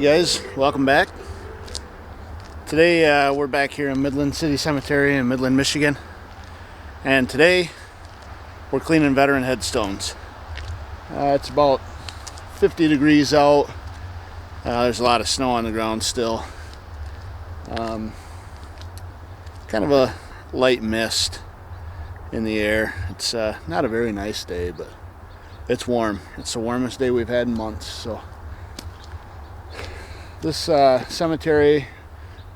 Hey guys, welcome back. Today we're back here in Midland City Cemetery in Midland, Michigan. And today we're cleaning veteran headstones. It's about 50 degrees out. There's a lot of snow on the ground still. Kind of a light mist in the air. It's not a very nice day, but it's warm. It's the warmest day we've had in months. So this cemetery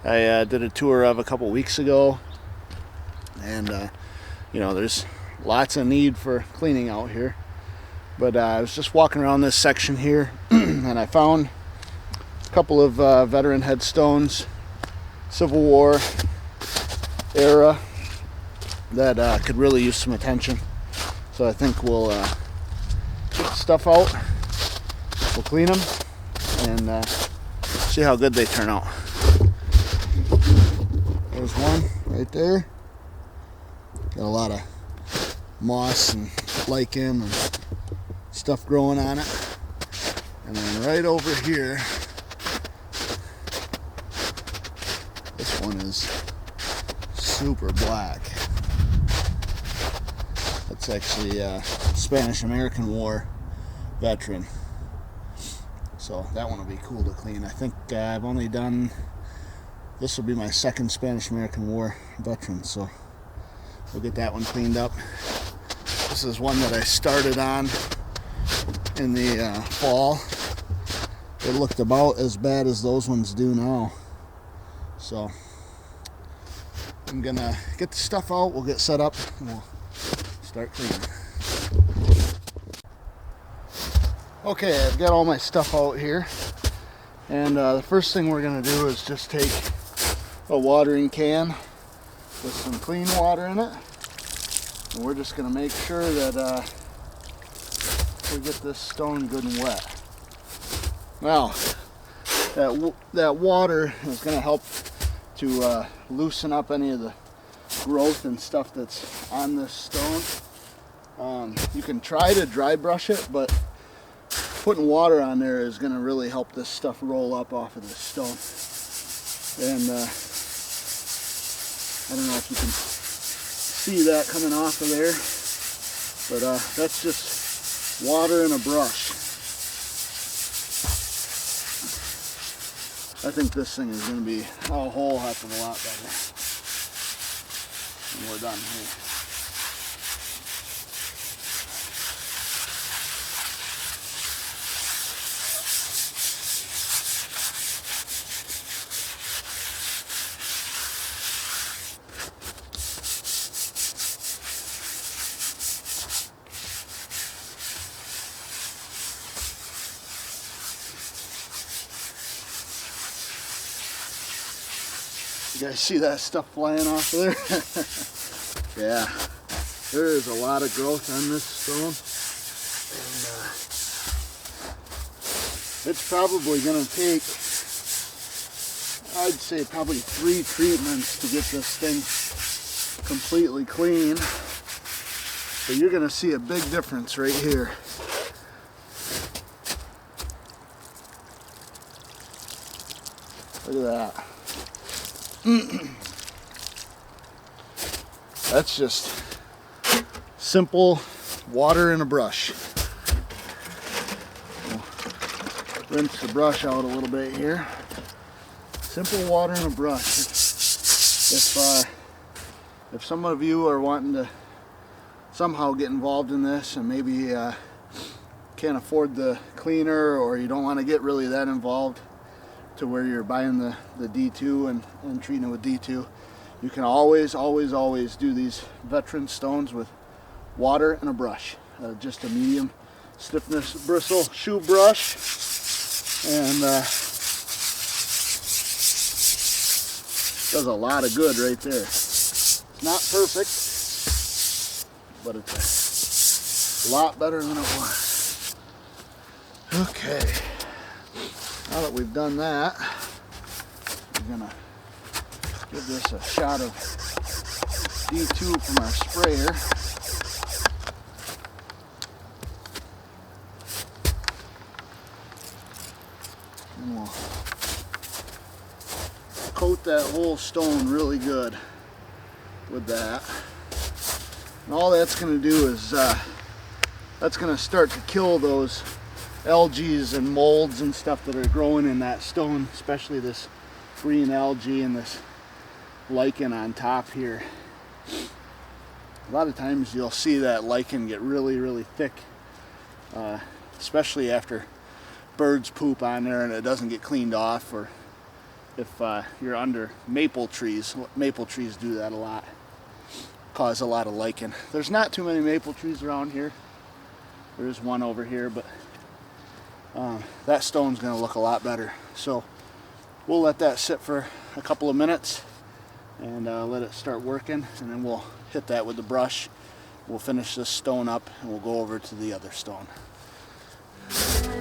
I did a tour of a couple weeks ago, and you know, there's lots of need for cleaning out here. But I was just walking around this section here and I found a couple of veteran headstones, Civil War era, that could really use some attention. So I think we'll get the stuff out, we'll clean them, and see how good they turn out. There's one right there. Got a lot of moss and lichen and stuff growing on it. And then right over here, this one is super black. That's actually a Spanish-American War veteran. So that one will be cool to clean. I think I've only done, this will be my second Spanish-American War veteran, so we'll get that one cleaned up. This is one that I started on in the fall. It looked about as bad as those ones do now. So I'm gonna get the stuff out, we'll get set up, and we'll start cleaning. Okay, I've got all my stuff out here, and the first thing we're going to do is just take a watering can with some clean water in it, and we're just going to make sure that we get this stone good and wet. Now, that water is going to help to loosen up any of the growth and stuff that's on this stone. You can try to dry brush it, but putting water on there is going to really help this stuff roll up off of this stone. And I don't know if you can see that coming off of there, but that's just water and a brush. I think this thing is going to be a whole heck of a lot better when we're done here. You guys see that stuff flying off of there? Yeah, there is a lot of growth on this stone, and it's probably going to take, I'd say, probably 3 treatments to get this thing completely clean. So you're going to see a big difference right here. Look at that. That's just simple water and a brush. We'll rinse the brush out a little bit here. Simple water and a brush. If some of you are wanting to somehow get involved in this and maybe can't afford the cleaner, or you don't want to get really that involved to where you're buying the D2 and treating it with D2, you can always do these veteran stones with water and a brush. Just a medium stiffness bristle shoe brush, and does a lot of good right there. It's not perfect, but it's a lot better than it was. Okay. Now that we've done that, we're going to give this a shot of D2 from our sprayer. And we'll coat that whole stone really good with that. And all that's going to do is that's going to start to kill those algae and molds and stuff that are growing in that stone, especially this green algae and this lichen on top here. A lot of times you'll see that lichen get really thick, especially after birds poop on there and it doesn't get cleaned off, or if you're under maple trees. Maple trees do that a lot, cause a lot of lichen. There's not too many maple trees around here. There's one over here, but that stone's going to look a lot better. So we'll let that sit for a couple of minutes and let it start working, and then we'll hit that with the brush. We'll finish this stone up and we'll go over to the other stone. So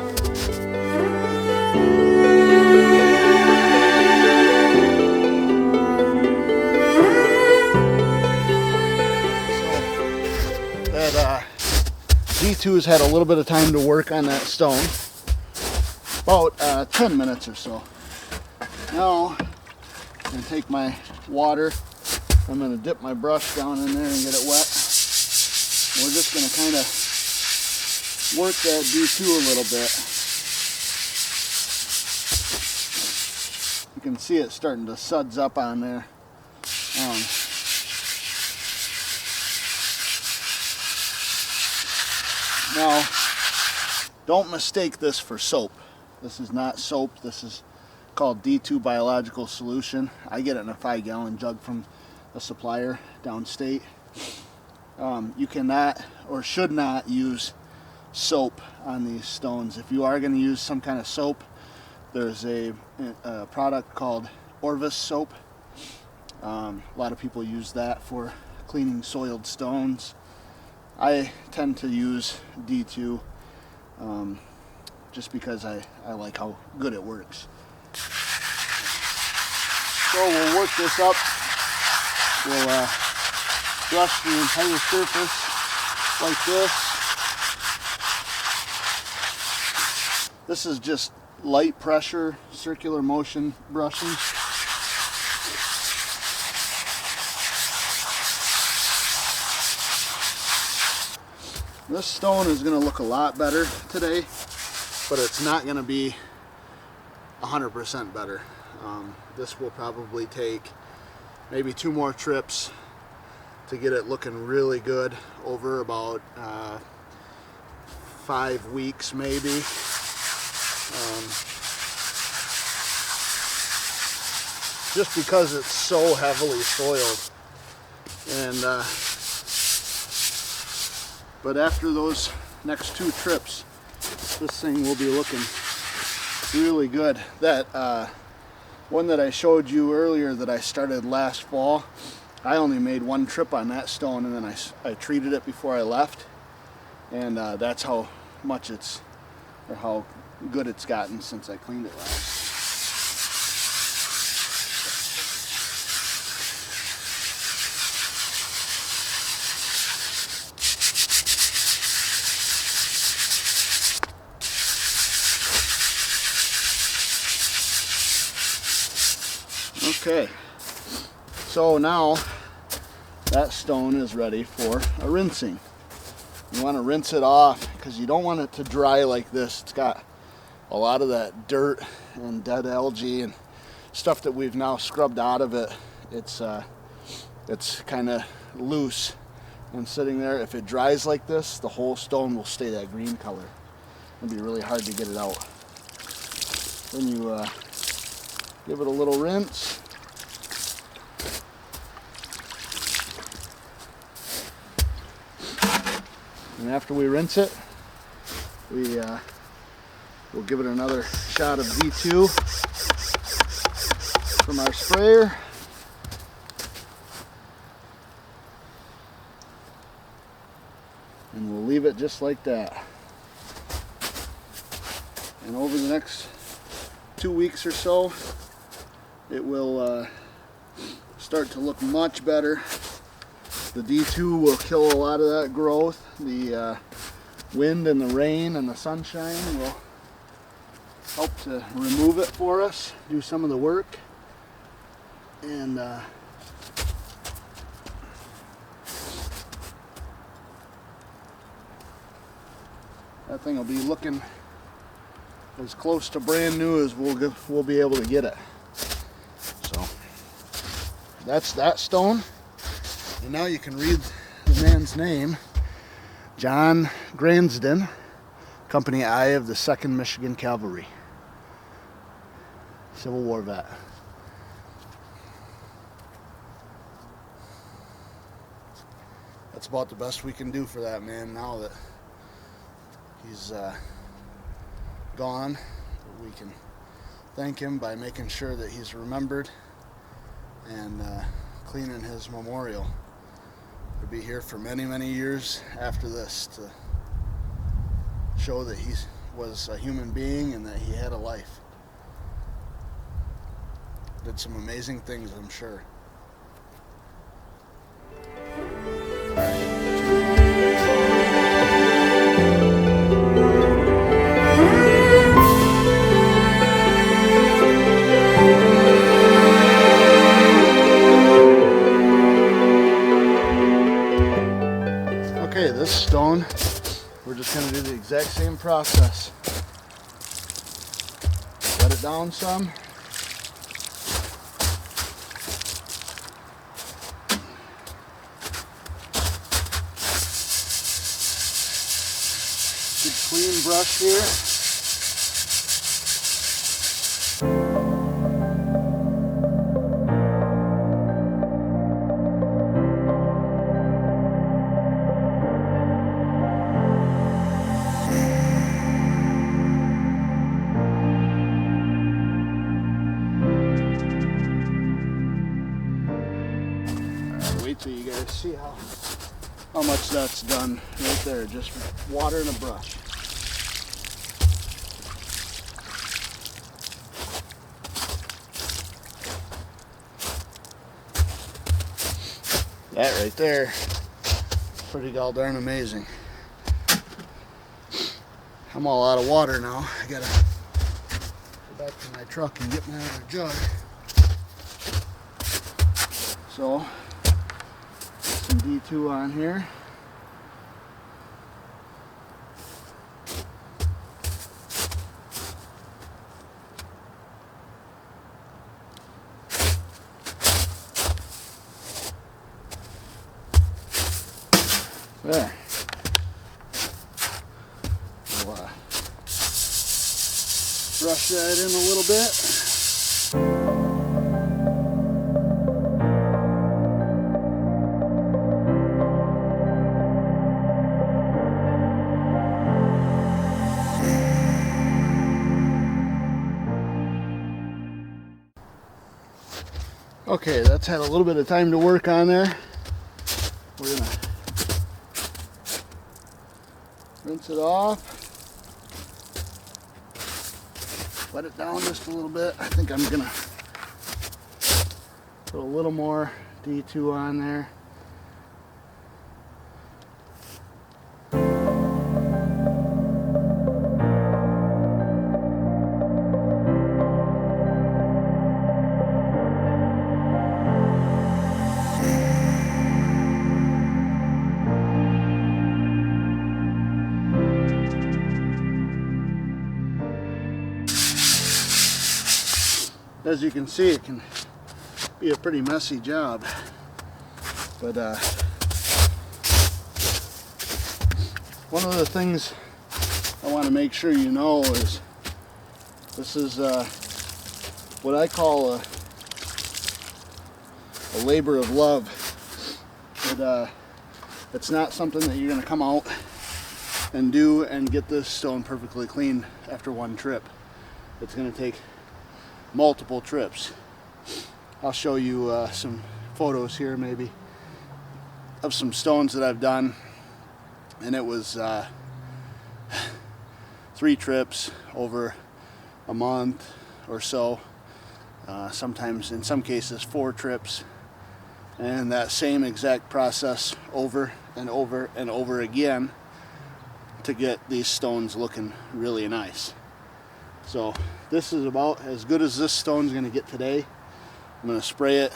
that D2's had a little bit of time to work on that stone, about 10 minutes or so. Now I'm going to take my water, I'm going to dip my brush down in there and get it wet. We're just going to kind of work that D2 a little bit. You can see it starting to suds up on there. Now, don't mistake this for soap. This is not soap. This is called D2 biological solution. I get it in a 5-gallon jug from a supplier downstate. You cannot or should not use soap on these stones. If you are going to use some kind of soap, there's a product called Orvis soap. A lot of people use that for cleaning soiled stones. I tend to use D2 just because I like how good it works. So we'll work this up. We'll brush the entire surface like this. This is just light pressure, circular motion brushing. This stone is going to look a lot better today, but it's not going to be 100% better. This will probably take maybe 2 more trips to get it looking really good over about 5 weeks maybe. Just because it's so heavily soiled. And but after those next 2 trips, this thing will be looking really good. That one that I showed you earlier that I started last fall, I only made 1 trip on that stone, and then I treated it before I left, and that's how much it's, or how good it's gotten since I cleaned it last. Okay, so now that stone is ready for a rinsing. You want to rinse it off because you don't want it to dry like this. It's got a lot of that dirt and dead algae and stuff that we've now scrubbed out of it. It's kind of loose and sitting there. If it dries like this, the whole stone will stay that green color. It'll be really hard to get it out. Then you give it a little rinse. And after we rinse it, we'll give it another shot of D2 from our sprayer. And we'll leave it just like that. And over the next 2 weeks or so, it will start to look much better. The D2 will kill a lot of that growth. The wind and the rain and the sunshine will help to remove it for us, do some of the work. And that thing will be looking as close to brand new as we'll be able to get it. So that's that stone. And now you can read the man's name, John Gransden, Company I of the 2nd Michigan Cavalry, Civil War vet. That's about the best we can do for that man now that he's gone. We can thank him by making sure that he's remembered and cleaning his memorial. He'll be here for many, many years after this to show that he was a human being and that he had a life. Did some amazing things, I'm sure. Okay, this stone, we're just going to do the exact same process. Let it down some. Good clean brush here. Wait till you guys see how much that's done right there, just water and a brush. That right there, pretty darn amazing. I'm all out of water now. I gotta go back to my truck and get my other jug. So, some D2 on here. There. We'll brush that in a little bit. Okay, that's had a little bit of time to work on there. We're gonna rinse it off. Let it down just a little bit. I think I'm gonna put a little more D2 on there. As you can see, it can be a pretty messy job, but one of the things I want to make sure you know is this is what I call a labor of love. It's not something that you're going to come out and do and get this stone perfectly clean after one trip. It's going to take multiple trips. I'll show you some photos here maybe of some stones that I've done, and it was 3 trips over a month or so, sometimes in some cases 4 trips, and that same exact process over and over and over again to get these stones looking really nice. So this is about as good as this stone's going to get today. I'm going to spray it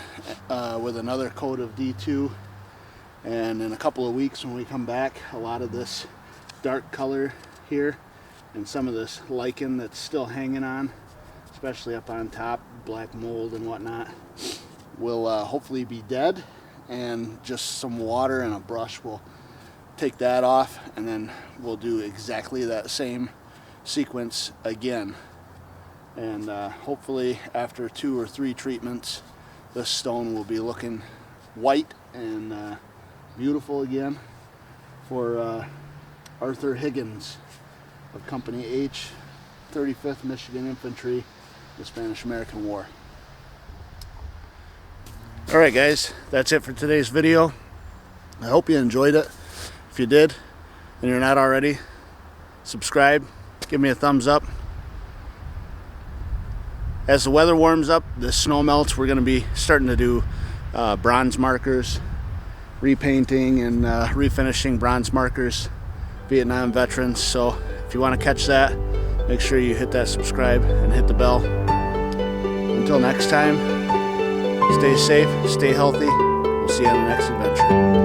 with another coat of D2, and in a couple of weeks when we come back, a lot of this dark color here and some of this lichen that's still hanging on, especially up on top, black mold and whatnot, will hopefully be dead, and just some water and a brush will take that off, and then we'll do exactly that same sequence again. And hopefully after 2 or 3 treatments, this stone will be looking white and beautiful again for Arthur Higgins of Company H, 35th Michigan Infantry, the Spanish-American War. Alright guys, that's it for today's video. I hope you enjoyed it. If you did, and you're not already, subscribe, give me a thumbs up. As the weather warms up, the snow melts, we're going to be starting to do bronze markers, repainting and refinishing bronze markers, Vietnam veterans. So if you want to catch that, make sure you hit that subscribe and hit the bell. Until next time, stay safe, stay healthy. We'll see you on the next adventure.